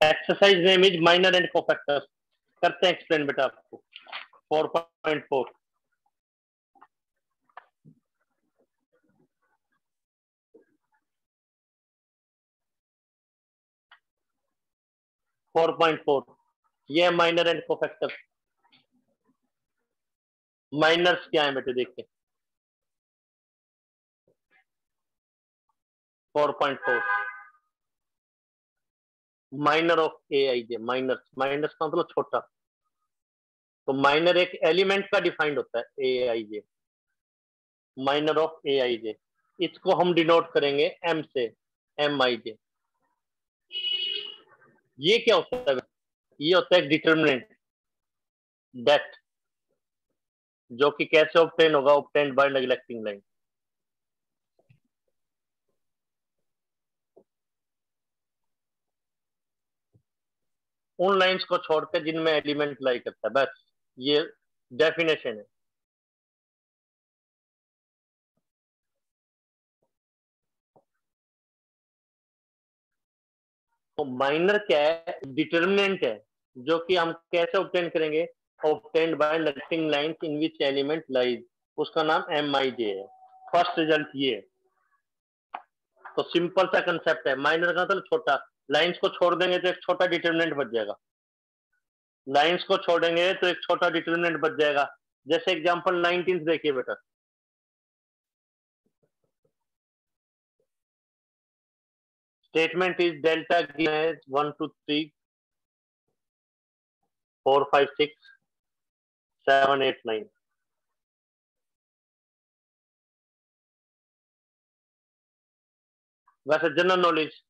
Exercise name is minor and cofactors. करते हैं explain बेटा आपको। 4.4 4.4 ये माइनर एंड कोफैक्टर्स। माइनर्स क्या है बेटे देखिए 4.4 minor of a i j. Minors, minors का मतलब छोटा। तो माइनर एक एलिमेंट का डिफाइंड होता है ए i J, minor of a i जे। इसको हम डिनोट करेंगे एम से, एम आई जे। ये क्या होता है? ये होता है डिटर्मिनेंट डेट, जो कि कैसे ऑब्टेन होगा? Obtained by neglecting line. उन लाइंस को छोड़कर जिनमें एलिमेंट लाई करता है, बस ये डेफिनेशन है। तो माइनर क्या है? डिटर्मिनेंट है, जो कि हम कैसे ऑब्टेन करेंगे? Obtained by neglecting lines in which element lies. उसका नाम एम आई जे है। फर्स्ट रिजल्ट ये है। तो सिंपल सा कंसेप्ट है। माइनर का मतलब छोटा। लाइंस को छोड़ देंगे तो एक छोटा डिटर्मिनेंट बच जाएगा। लाइंस को छोड़ेंगे तो एक छोटा डिटर्मिनेंट बच जाएगा। जैसे एग्जांपल 19 देखिए बेटा। Statement is delta given as 1 2 3 4 5 6 7 8 9। वैसे जनरल नॉलेज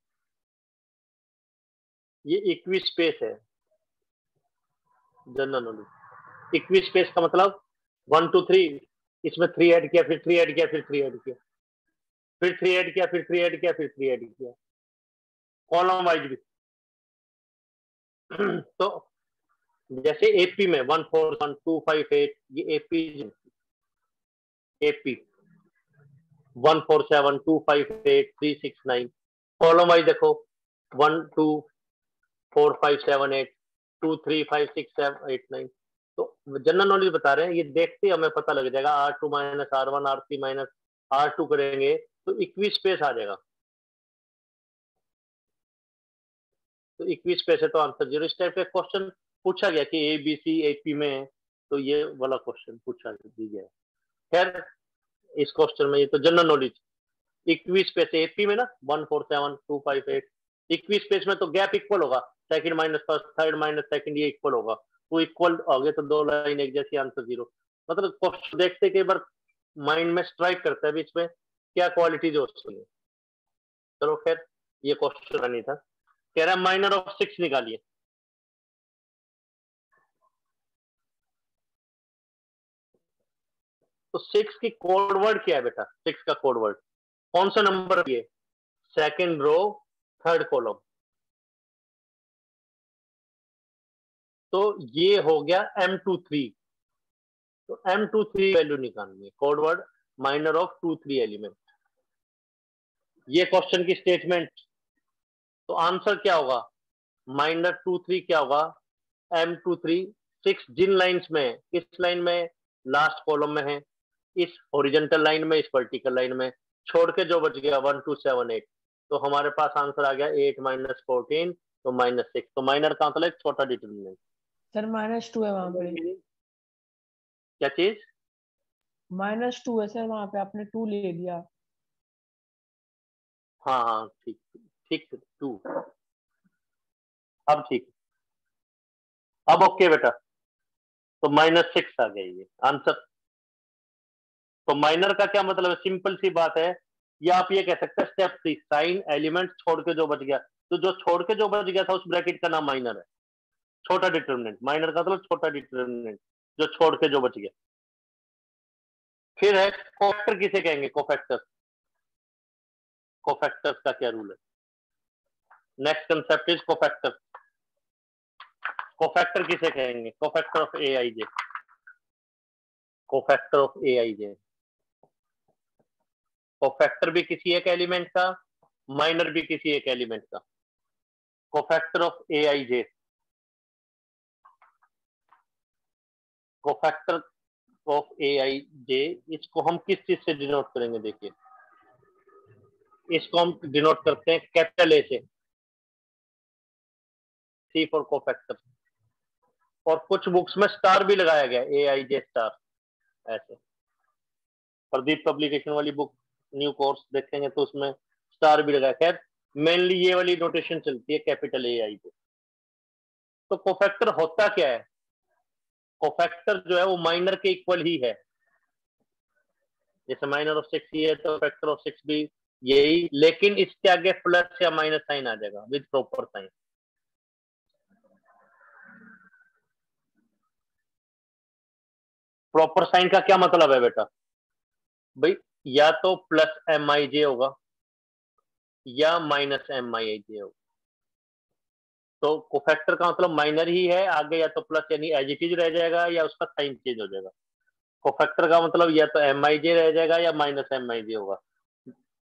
ये इक्वी स्पेस है। जनरल नॉलेज इक्वी स्पेस का मतलब 1 2 3, इसमें 3 ऐड किया, फिर 3 ऐड किया, फिर 3 ऐड किया, फिर 3 ऐड किया, फिर 3 ऐड किया, फिर 3 ऐड किया, कॉलम वाइज भी। तो जैसे एपी में 1 4 1 2 5 8, ये एपी एपी 1 4 7 2 5 8 3 6 9। कॉलम वाइज देखो 1 2 4 5 7 8 2 3 5 6 7 8 9। तो जनरल नॉलेज बता रहे हैं, ये देखते ही हमें पता लग जाएगा। R2 minus R1 R3 minus R2 करेंगे तो इक्वी स्पेस आ जाएगा। तो इक्वी स्पेस है तो आंसर 0। इस टाइप का क्वेश्चन पूछा गया कि ए बी सी एपी में है, तो ये वाला क्वेश्चन पूछा गया। खैर इस क्वेश्चन में ये तो general knowledge. Equi space AP में ना 1 4 7 2 5 8, इक्वी स्पेस में तो गैप इक्वल होगा। Second minus first, third minus second, ये इक्वल होगा। तो इक्वल हो गए तो दो लाइन एक जैसी, आंसर 0। मतलब क्वेश्चन देखते कई बार माइंड में स्ट्राइक करता है बीच में क्या क्वालिटीज हो सकती है। चलो खैर ये क्वेश्चन नहीं था। कह रहा है माइनर ऑफ 6 निकालिए। तो 6 की कोड वर्ड क्या है बेटा? 6 का कोड वर्ड कौन सा नंबर है? Second row third column. तो ये हो गया M23। तो M23 वैल्यू निकालनी है। Code word minor of 2 3 element. ये क्वेश्चन की स्टेटमेंट। तो आंसर क्या होगा? माइनर 2 3 क्या होगा? M23 6 जिन लाइंस में, किस लाइन में? लास्ट कॉलम में है, इस हॉरिजॉन्टल लाइन में, इस वर्टिकल लाइन में। छोड़ के जो बच गया 1 2 7 8। तो हमारे पास आंसर आ गया 8 माइनस 14 तो माइनस 6। तो माइनर का मतलब एक छोटा डिटर्मिनेंट। सर -2 है वहां पे। क्या चीज? -2 है सर वहां पे, आपने 2 ले लिया। हाँ हाँ ठीक ठीक 2। अब ठीक, अब ओके बेटा। तो -6 आ गया ये आंसर। तो माइनर का क्या मतलब है? सिंपल सी बात है। या आप ये कह सकते हैं स्टेप 3 साइन एलिमेंट छोड़ के जो बच गया। तो जो छोड़ के जो बच गया था उस ब्रैकेट का नाम माइनर है। छोटा डिटर्मिनेंट, माइनर का मतलब छोटा डिटर्मिनेंट जो छोड़ के जो बच गया। फिर है कोफैक्टर किसे कहेंगे? कोफैक्टर। कोफैक्टर्स का क्या रूल है? Next concept is cofactor. Cofactor किसे कहेंगे? Cofactor of a i J. Cofactor of a i J. Cofactor भी किसी एक एलिमेंट का, माइनर भी किसी एक एलिमेंट का। Cofactor of AIJ, cofactor of AIJ, इसको हम किस चीज से डिनोट करेंगे? देखिए, इसको हम डिनोट करते हैं कैपिटल A से, C फॉर कोफैक्टर, और कुछ बुक्स में स्टार भी लगाया गया, AIJ स्टार ऐसे। प्रदीप पब्लिकेशन वाली बुक न्यू कोर्स देखेंगे तो उसमें स्टार भी लगाया। खैर मेनली ये वाली नोटेशन चलती है कैपिटल AIJ। तो कोफैक्टर होता क्या है? कोफैक्टर जो है वो माइनर के इक्वल ही है, जैसे माइनर ऑफ 6 है तो फैक्टर ऑफ 6 भी यही, लेकिन इसके आगे प्लस या माइनस साइन आ जाएगा with proper sign. Proper sign का क्या मतलब है बेटा? भाई या तो प्लस MIJ होगा या माइनस MIJ होगा। तो कोफैक्टर का मतलब माइनर ही है, आगे या तो प्लस यानी एज इट इज रह जाएगा या उसका साइन चेंज हो जाएगा। कोफैक्टर का मतलब या तो MIJ रह जाएगा या माइनस MIJ होगा।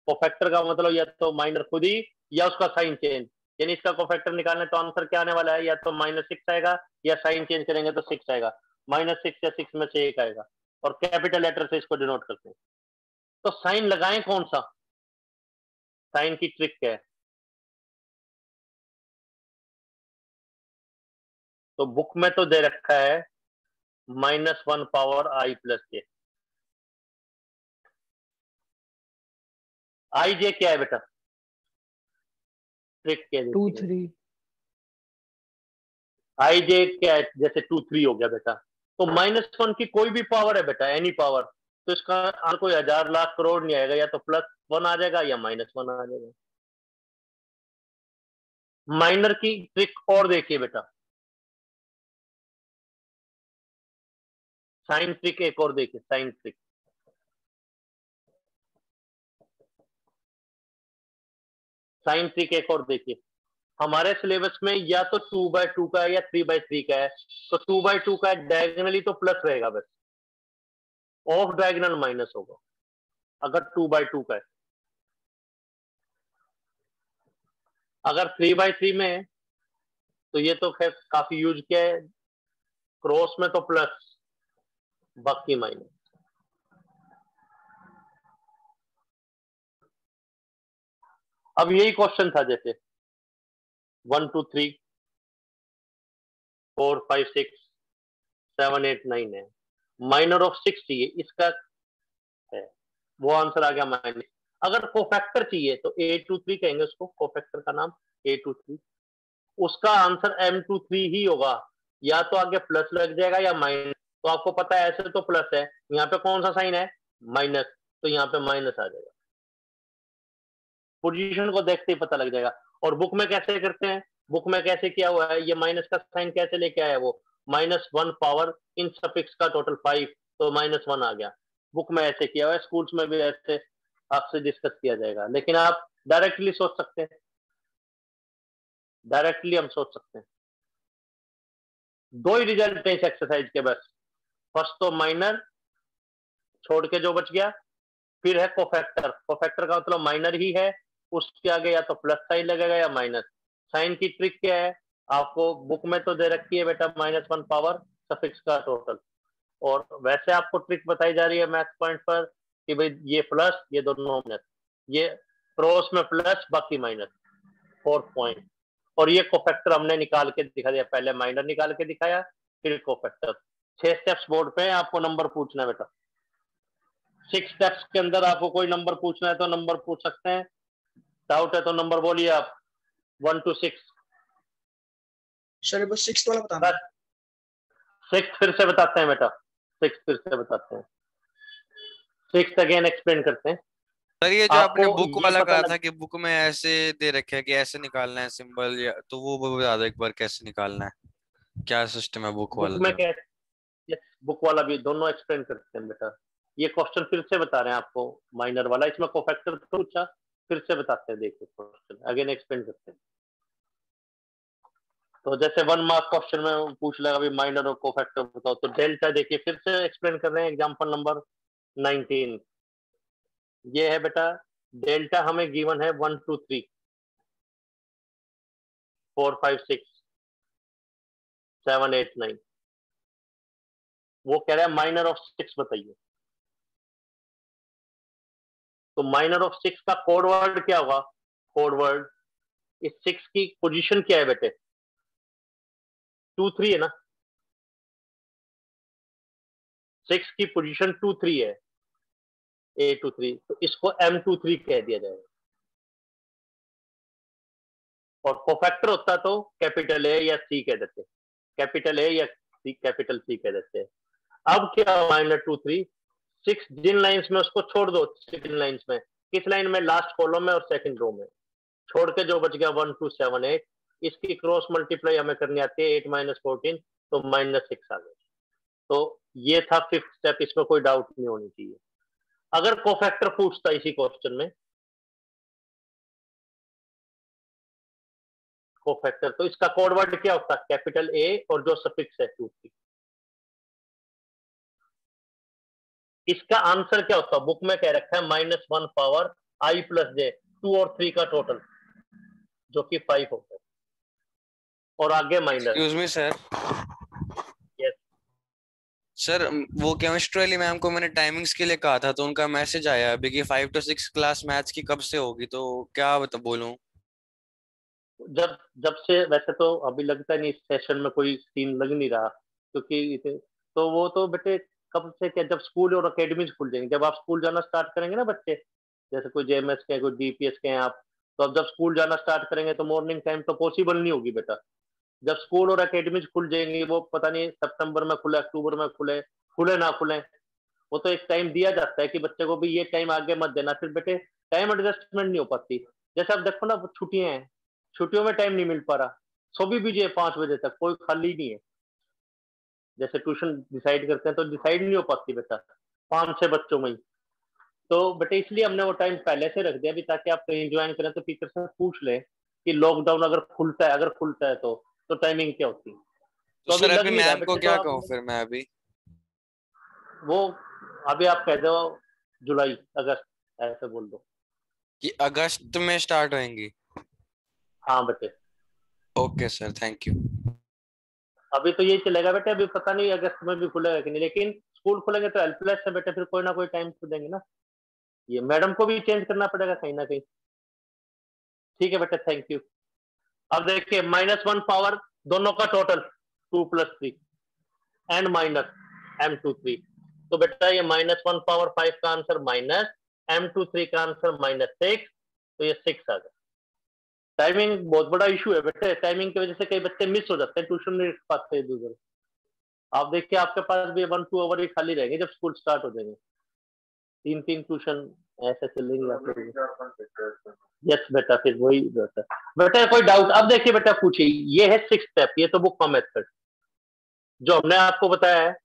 कोफैक्टर का मतलब या तो माइनर खुद ही या उसका साइन चेंज, यानी इसका कोफैक्टर निकालने तो आंसर क्या आने वाला है? या तो -6 आएगा या साइन चेंज करेंगे तो 6 आएगा। -6 या 6 में से एक आएगा, और कैपिटल लेटर से इसको डिनोट करते हैं। तो साइन लगाएं कौन सा? साइन की ट्रिक क्या है? तो बुक में तो दे रखा है -1 power I plus J। IJ क्या है बेटा? ट्रिक क्या है? 2 3 IJ क्या है? जैसे 2 3 हो गया बेटा, तो -1 की कोई भी पावर है बेटा, एनी पावर, तो इसका आंसर कोई 1000 लाख करोड़ नहीं आएगा, या तो +1 आ जाएगा या -1 आ जाएगा। माइनर की ट्रिक और देखिए बेटा, साइन ट्रिक एक और देखिए, साइन ट्रिक। साइन ट्रिक एक और देखिए, हमारे सिलेबस में या तो 2/2 का है या 3/3 का है। तो 2/2 का डायगोनली तो प्लस रहेगा, बस ऑफ डायगोनल माइनस होगा अगर 2/2 का है। अगर 3/3 में है तो ये तो खैर काफी यूज किया है, क्रॉस में तो प्लस बाकी माइनस। अब यही क्वेश्चन था, जैसे 1 2 3 4 5 6 7 8 9 है, माइनर ऑफ 6 चाहिए, इसका है वो आंसर आ गया माइनस। अगर कोफैक्टर चाहिए तो A23 कहेंगे उसको, कोफैक्टर का नाम A23, उसका आंसर M23 ही होगा, या तो आगे प्लस लग जाएगा या माइनस। तो आपको पता है ऐसे तो प्लस है, यहाँ पे कौन सा साइन है? माइनस, तो यहाँ पे माइनस आ जाएगा। पोजीशन को देखते ही पता लग जाएगा। और बुक में कैसे करते हैं? बुक में कैसे किया हुआ है, ये माइनस का साइन कैसे लेके आया वो? -1 पावर इन सफिक्स का टोटल 5, तो -1 आ गया। बुक में ऐसे किया हुआ है, स्कूल्स में भी ऐसे आपसे डिस्कस किया जाएगा, लेकिन आप डायरेक्टली सोच सकते हैं, डायरेक्टली हम सोच सकते हैं। दो ही रिजल्ट है इस एक्सरसाइज के बस, फर्स्ट तो माइनर छोड़ के जो बच गया, फिर है कोफैक्टर। कोफैक्टर का मतलब माइनर ही है, उसके आगे या तो प्लस साइन लगेगा या माइनस। साइन की ट्रिक क्या है? आपको बुक में तो दे रखी है बेटा -1 पावर सफिक्स का टोटल, और वैसे आपको ट्रिक बताई जा रही है मैथ पॉइंट पर कि भाई ये प्लस, ये दोनों माइनस, ये क्रॉस में प्लस बाकी माइनस, 4 पॉइंट। और ये कोफैक्टर हमने निकाल के दिखा दिया, पहले माइनर निकाल के दिखाया, फिर कोफैक्टर। 6 स्टेप्स बोर्ड पे आपको नंबर पूछना है बेटा, 6 स्टेप्स के अंदर आपको कोई नंबर पूछना है तो नंबर पूछ सकते हैं, डाउट है तो नंबर बोलिए आप, 1 to 6। सर बस 6 वाला बताना। 6 फिर से बताते हैं बेटा, 6 फिर से बताते हैं, 6 अगेन एक्सप्लेन करते हैं। सर ये जो आपने आपको बुक ये वाला पता कहा लग, था कि बुक में ऐसे दे रखे है कि ऐसे निकालना है सिंबल, या तो वो बता दो एक बार कैसे निकालना है, क्या सिस्टम है बुक बुक वाला में जो। क्या, बुक वाला भी दोनों एक्सप्लेन करते हैं बेटा। ये क्वेश्चन फिर से बता रहे हैं आपको, माइनर वाला, इसमें कोफैक्टर तो पूछा, फिर से बताते हैं, देखो क्वेश्चन अगेन एक्सप्लेन करते हैं। तो जैसे 1 मार्क क्वेश्चन में पूछ लेगा अभी माइनर और कोफैक्टर बताओ, तो डेल्टा देखिए फिर से एक्सप्लेन कर रहे हैं, एग्जांपल नंबर 19। ये है बेटा डेल्टा हमें गिवन है 1 2 3, 4 5 6 7 8 9। वो कह रहा है माइनर ऑफ 6 बताइए। तो माइनर ऑफ 6 का कोड वर्ड क्या होगा? कोड वर्ड इस 6 की पोजीशन क्या है बेटे? 2 3 है ना, 6 की पोजीशन 2 3 है, A23, तो इसको M23 कह दिया जाएगा। और कोफैक्टर होता तो कैपिटल ए या सी कह देते, कैपिटल ए या सी कैपिटल सी कह देते। अब क्या माइनर 2 3 6 जिन लाइंस में उसको छोड़ दो, 6 लाइंस में, किस लाइन में? लास्ट कॉलम में और सेकंड रो में, छोड़ के जो बच गया 1 2 7 8, इसकी क्रॉस मल्टीप्लाई हमें करनी आती है, 8 - 14 तो -6 आ गया। तो ये था 5th स्टेप, इसमें कोई डाउट नहीं होनी चाहिए। अगर कोफैक्टर पूछता इसी क्वेश्चन में कोफैक्टर, तो इसका कोड वर्ड क्या होता? कैपिटल ए और जो सफिक्स है 2 3। इसका आंसर क्या होता? बुक में कह रखा है -1 पावर i + j, 2 और 3 का टोटल जो कि 5 होता है, और आगे minor. Excuse me sir. Yes sir वो केमिस्ट्री वाली मैम को मैंने टाइमिंग्स के लिए कहा था, तो उनका मैसेज आया अभी कि 5 to 6 क्लास मैथ्स की कब से होगी, तो क्या बता बोलूं? जब जब से, वैसे तो अभी लगता नहीं इस सेशन में कोई सीन लग नहीं रहा, क्योंकि तो वो तो बेटे कब से क्या, जब स्कूल और अकेडमीज खुल जाएंगे, जब आप स्कूल जाना स्टार्ट करेंगे ना बच्चे, जैसे कोई जेएमएस के, कोई डीपीएस के हैं आप, तो अब जब स्कूल जाना स्टार्ट करेंगे तो मॉर्निंग टाइम तो पॉसिबल नहीं होगी बेटा। जब स्कूल और एकेडमीज खुल जाएंगी, वो पता नहीं सितंबर में खुले, अक्टूबर में खुले, खुले ना खुले, वो तो एक टाइम दिया जाता है कि बच्चे को भी ये टाइम आगे मत देना, फिर बेटे टाइम एडजस्टमेंट नहीं हो पाती। जैसे अब देखो ना, छुट्टियां हैं, छुट्टियों में टाइम नहीं मिल पा रहा, सो भी बिजी है 5 बजे तक, कोई खाली नहीं है। जैसे ट्यूशन डिसाइड करते हैं तो डिसाइड नहीं हो पाती बेटा 5-6 बच्चों में ही। तो बेटे इसलिए हमने वो टाइम पहले से रख दिया भी, ताकि आप कहीं ज्वाइन करें तो टीचर से पूछ ले कि लॉकडाउन अगर खुलता है, अगर खुलता है तो टाइमिंग क्या होती है। तो तो अभी सर लग अभी नहीं रहा मैम को बेटे, तो क्या आप कहूँ फिर मैं अभी? वो अभी आप कह दो जुलाई अगस्त, ऐसे बोल दो। कि अगस्त में स्टार्ट होंगी? हाँ बेटे, ओके सर, थैंक यू। अभी तो यही चलेगा बेटे, अभी पता नहीं अगस्त में भी खुलेगा कि नहीं, लेकिन स्कूल खुलेंगे तो हेल्पलेस है बेटे, फिर कोई ना कोई टाइम तो देंगे ना, ये मैडम को भी चेंज करना पड़ेगा कहीं ना कहीं। ठीक है बेटा, थैंक यू। अब देखिए -1 पावर दोनों का टोटल 2 + 3 एंड माइनस M23, तो बेटा ये -1 पावर 5 का आंसर माइनस, M23 का आंसर -6, तो ये 6 आ गया। टाइमिंग बहुत बड़ा इशू है बेटे, टाइमिंग की वजह से कई बच्चे मिस हो जाते हैं, ट्यूशन नहीं रख पाते दूसरे। आप देखिए आपके पास भी 1-2 आवर ही खाली रहेंगे जब स्कूल स्टार्ट हो जाएंगे, 3-3 ट्यूशन ऐसे चलेंगे आप लोग। यस बेटा, फिर वही बेटा। बेटा कोई डाउट? अब देखिए बेटा पूछिए, ये है 6th स्टेप, ये तो बुक का मेथड जो हमने आपको बताया है,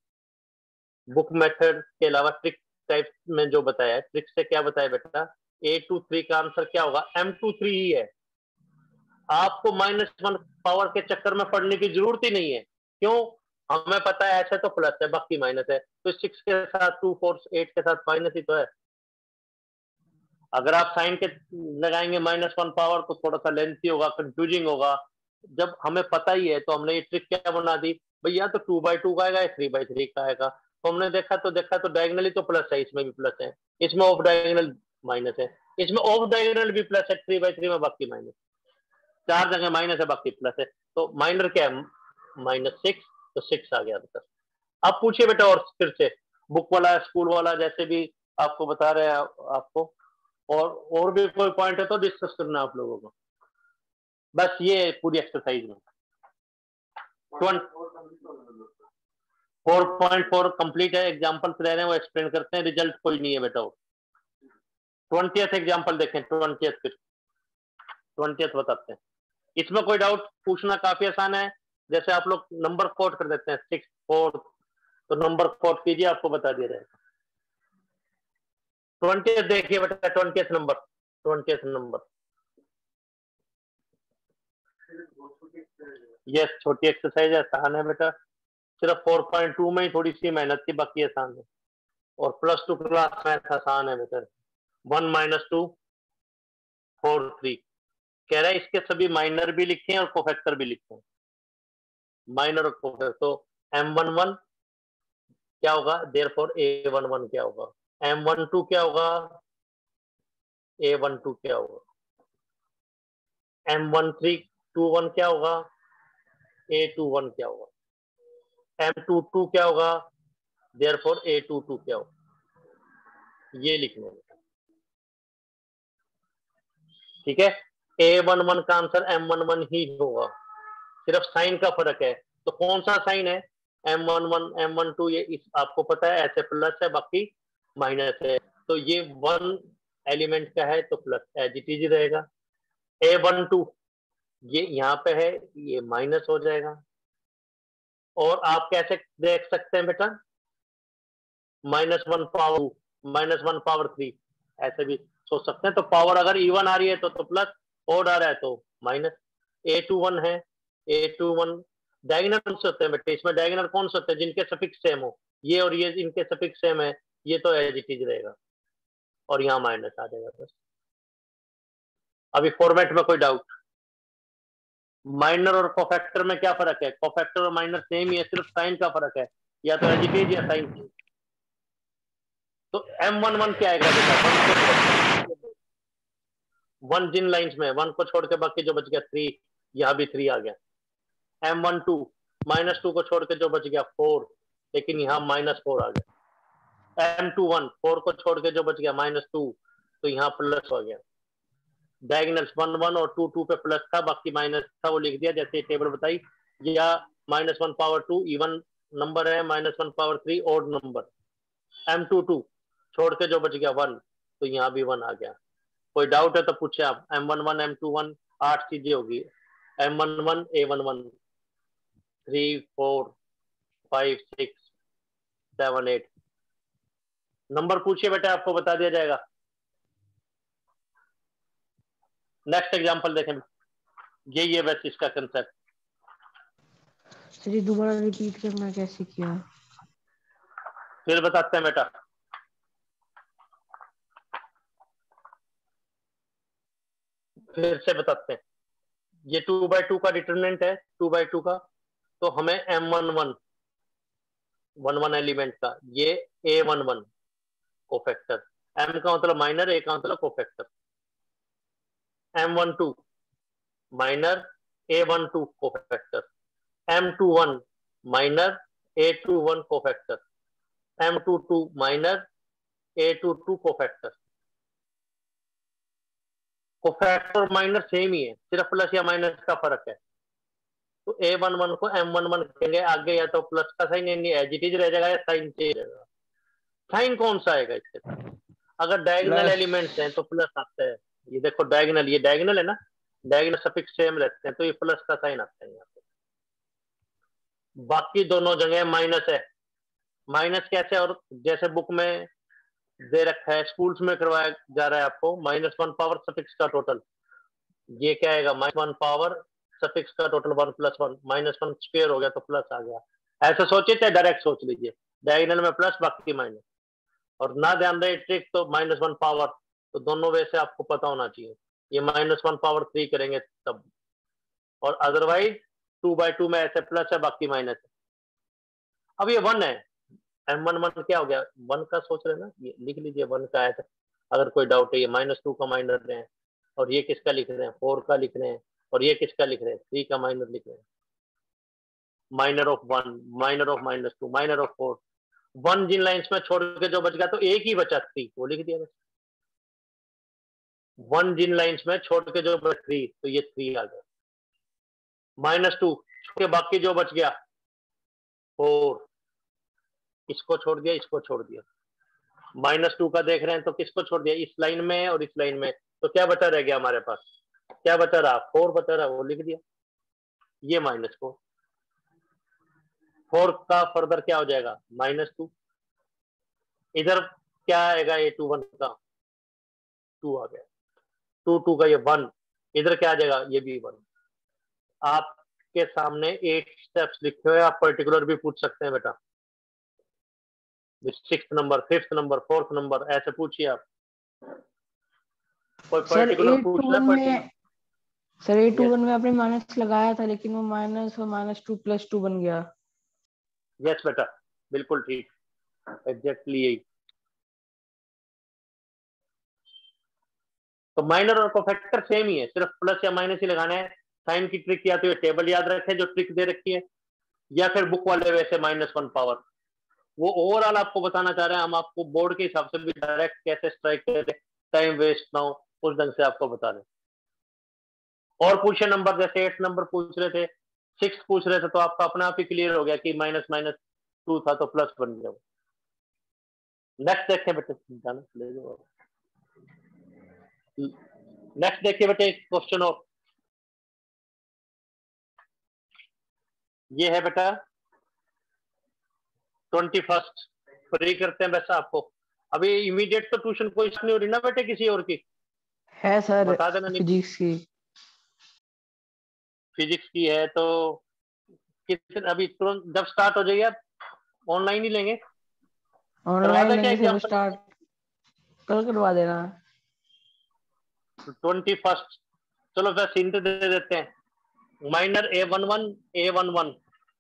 बुक मेथड के अलावा ट्रिक टाइप में जो बताया है, ट्रिक से क्या बताया बेटा, A23 का आंसर क्या होगा? M23 ही है। आपको -1 पावर के चक्कर में पढ़ने की जरूरत ही नहीं है, क्यों? हमें पता है ऐसे तो प्लस है, बाकी माइनस है, तो 6 के साथ 2 4 8 के साथ माइनस ही तो है। अगर आप साइन के लगाएंगे -1 पावर तो थोड़ा सा लेंथी होगा, कंफ्यूजिंग होगा। जब हमें पता ही है तो हमने ये ट्रिक क्या बना दी भैया, तो 2/2 का आएगा या 3/3 का आएगा, तो हमने देखा तो डायगनली तो प्लस है, इसमें भी प्लस है, इसमें ऑफ डायगनल माइनस है, इसमें ऑफ डायगनल भी प्लस है, 3/3 में बाकी माइनस, 4 जगह माइनस है बाकी प्लस है, तो माइनर क्या है? -6, तो 6 आ गया बेटा। अब पूछिए बेटा और फिर से, बुक वाला स्कूल वाला जैसे भी आपको बता रहे हैं आपको, और भी कोई पॉइंट है तो डिस्कस करना आप लोगों को, बस ये पूरी एक्सरसाइज में 4.4 कंप्लीट है, एग्जांपल्स रह रहे हैं वो एक्सप्लेन करते हैं, रिजल्ट कोई नहीं है बेटा। वो 20th एग्जांपल देखें, 20th बताते हैं, इसमें कोई डाउट पूछना काफी आसान है, जैसे आप लोग नंबर कोड कर देते हैं 6 4, तो नंबर कोड कीजिए, आपको बता दिया जाएगा। 20th देखिए बेटा, 20th नंबर, यस छोटी एक्सरसाइज है, आसान है बेटा, सिर्फ 4.2 में ही थोड़ी सी मेहनत की, बाकी आसान है। और +2 क्लास मैथ आसान है बेटा, 1 - 2 4 3, कह रहा है इसके सभी माइनर भी लिखे हैं और कोफैक्टर भी लिखे हैं, माइनर और कोफैक्टर। तो M11 क्या होगा, देयरफॉर A11 क्या होगा, M12 क्या होगा, A12 क्या होगा, M1321 क्या होगा, A21 क्या होगा, M22 क्या होगा, देयरफॉर A22 क्या होगा, ये लिखने में। ठीक है, A11 का आंसर M11 ही होगा, सिर्फ साइन का फर्क है। तो कौन सा साइन है, M11 M12, ये इस आपको पता है, ऐसे प्लस है बाकी माइनस है, तो ये 1 एलिमेंट का है तो प्लस एज इट इज रहेगा। A12 ये यहाँ पे है, ये माइनस हो जाएगा। और आप कैसे देख सकते हैं बेटा, -1 पावर 2, -1 पावर 3, ऐसे भी सोच सकते हैं। तो पावर अगर इवन आ रही है तो प्लस, ओड आ रहा है तो माइनस। A21 है, A21 डायगोनल कौन से होते हैं बेटे, इसमें डायगोनल कौन से होते हैं, जिनके सफिक्स सेम हो, ये और ये इनके सफिक्स सेम है, ये तो एज इट इज रहेगा और यहाँ माइनस आ जाएगा बस। अभी फॉर्मेट में कोई डाउट, माइनर और कोफैक्टर में क्या फर्क है, कोफैक्टर और माइनर सेम ही है, सिर्फ साइन का फर्क है, या तो एज इट इज या साइन। तो M11 क्या आएगा बेटा, 1 जिन लाइंस में 1 को छोड़ के बाकी जो बच गया 3, यहाँ भी 3 आ गया। M12 -2 को छोड़ के जो बच गया 4, लेकिन यहाँ -4 आ गया। M21 4 को छोड़ के जो बच गया -2, तो यहाँ प्लस हो गया। डायगोनल्स 1 1 और 2 2 पे प्लस था, बाकी माइनस था, वो लिख दिया जैसे टेबल बताई। या -1 पावर 2 इवन नंबर है, -1 पावर 3 ऑड नंबर। M22 छोड़ के जो बच गया 1, तो यहाँ भी 1 आ गया। कोई डाउट है तो पूछे आप। M11 M21 8 चीजें होगी, M11 A11 3 4 5 6 7 8 नंबर पूछिए बेटा, आपको बता दिया जाएगा। नेक्स्ट एग्जांपल देखें, यही है बस इसका कंसेप्ट। सर दोबारा रिपीट करना कैसे किया, फिर बताते हैं बेटा। फिर से बताते हैं, ये 2/2 का डिटरमिनेंट है, 2/2 का, तो हमें M11 11 एलिमेंट का, ये A11 कोफैक्टर, M का मतलब माइनर, A का मतलब cofactor, M12 minor, A12 cofactor, M21 minor, A21 cofactor, M22 minor, A22 cofactor. Cofactor और माइनर सेम ही है, सिर्फ प्लस या माइनस का फर्क है। तो A11 को M11 कहेंगे, आगे या तो प्लस का साइन एज इट इज रह जाएगा या साइन चेंज रहेगा। साइन कौन सा आएगा इसके साथ, अगर डायगोनल एलिमेंट्स हैं तो प्लस आता है। ये देखो डायगोनल, ये डायगोनल है ना, डायगोनल सफिक्स सेम रहते हैं, तो ये प्लस का साइन आता है यहाँ पे। बाकी दोनों जगह माइनस है। माइनस कैसे, और जैसे बुक में दे रखा है, स्कूल्स में करवाया जा रहा है आपको, -1 पावर सफिक्स का टोटल, ये क्या आएगा, -1 पावर सफिक्स का टोटल 1 + 1, -1 स्क्वायर हो गया तो प्लस आ गया। ऐसे सोचिए चाहे डायरेक्ट सोच लीजिए, डायगोनल में प्लस बाकी माइनस, और ना ध्यान रहे ट्रिक तो -1 पावर, तो दोनों वे से आपको पता होना चाहिए। ये -1 पावर 3 करेंगे तब, और अदरवाइज 2/2 में ऐसे प्लस है बाकी माइनस है। अब ये 1 है, M11 क्या हो गया, 1 का सोच रहे ना, ये लिख लीजिए 1 का है। अगर कोई डाउट है, ये -2 का माइनर रहे हैं, और ये किसका लिख रहे हैं, 4 का लिख रहे हैं, और ये किसका लिख रहे हैं, 3 का माइनर लिख रहे हैं। Minor of 1, minor of -2, minor of 4, 1 जिन लाइंस में छोड़ के जो बच गया तो एक ही बचा 3, वो लिख दिया बस। 1 जिन लाइंस में छोड़ के जो बच 3, तो ये 3 आ गया। -2 छोड़ के बाकी जो बच गया 4, इसको छोड़ दिया, इसको छोड़ दिया। -2 का देख रहे हैं तो किसको छोड़ दिया, इस लाइन में और इस लाइन में, तो क्या बचा रह गया हमारे पास, क्या बचा रहा, 4 बचा रहा, वो लिख दिया। ये -4, 4 का फर्दर क्या हो जाएगा, -2, इधर क्या आएगा, A21 का 2 आ गया, 2 का ये 1, इधर क्या आ जाएगा, ये भी 1। आपके सामने 8 स्टेप्स लिखे हुए, आप पर्टिकुलर भी पूछ सकते हैं बेटा, 6th number, 5th number, 4th number, ऐसे पूछिए आप। कोई सर पर्टिकुलर पूछ ले, A21 में सर ये Yes. 2 1 में आपने माइनस लगाया था, लेकिन वो माइनस और -2 +2 बन गया। यस बेटा, बिल्कुल ठीक, एग्जैक्टली यही। तो माइनर और कोफैक्टर सेम ही है, सिर्फ प्लस या माइनस ही लगाना है। साइन की ट्रिक या तो ये टेबल याद रखें जो ट्रिक दे रखी है, या फिर बुक वाले वैसे -1 पावर। वो ओवरऑल आपको बताना चाह रहे हैं, हम आपको बोर्ड के हिसाब से भी डायरेक्ट कैसे स्ट्राइक करें, टाइम वेस्ट ना हो, उस ढंग से आपको बता रहे हैं। और पूछे नंबर, जैसे 8 नंबर पूछ रहे थे, 6 पूछ रहे थे, तो आपका अपने आप ही क्लियर हो गया कि -2 था तो प्लस बन गया। नेक्स्ट देखें बेटे, जाना ले जाओ। नेक्स्ट देखिए बेटे क्वेश्चन, और ये है बेटा 21 फ्री करते हैं वैसा आपको। अभी इमीडिएट तो ट्यूशन कोई नहीं हो रही ना बेटे किसी और की? है सर, बता देना। नहीं, फिजिक्स की। फिजिक्स की है तो कितने अभी तुरंत जब स्टार्ट हो जाएगी, आप ऑनलाइन ही लेंगे? करवा ऑनलाइन दें क्या लेंगे एग्जाम? सर, स्टार्ट कल करवा देना। 21, चलो वैसे हिंट दे देते हैं। माइनर A11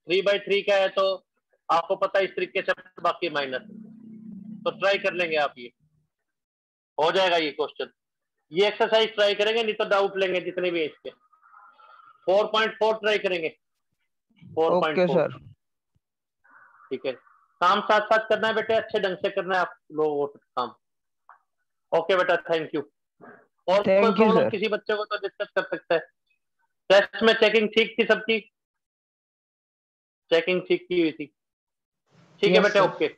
3/3 का है, तो आपको पता है इस तरीके से बाकी माइनर, तो ट्राई कर लेंगे आप, ये हो जाएगा ये क्वेश्चन। ये एक्सरसाइज ट्राई करेंगे, नहीं तो डाउट लेंगे जितने भी है इसके। 4.4 ट्राई करेंगे, ओके 4.4। सर। ठीक है, काम साथ साथ करना है बेटे, अच्छे ढंग से करना है आप लोगों को काम। ओके बेटा, थैंक यू। और कोई थैंक यू प्रॉब्लम सर। किसी बच्चे को तो डिस्कस कर सकते हैं। टेस्ट में चेकिंग ठीक थी सबकी? चेकिंग ठीक की हुई थी? ठीक है यस बेटा, सर। ओके।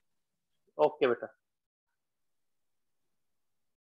ओके बेटा।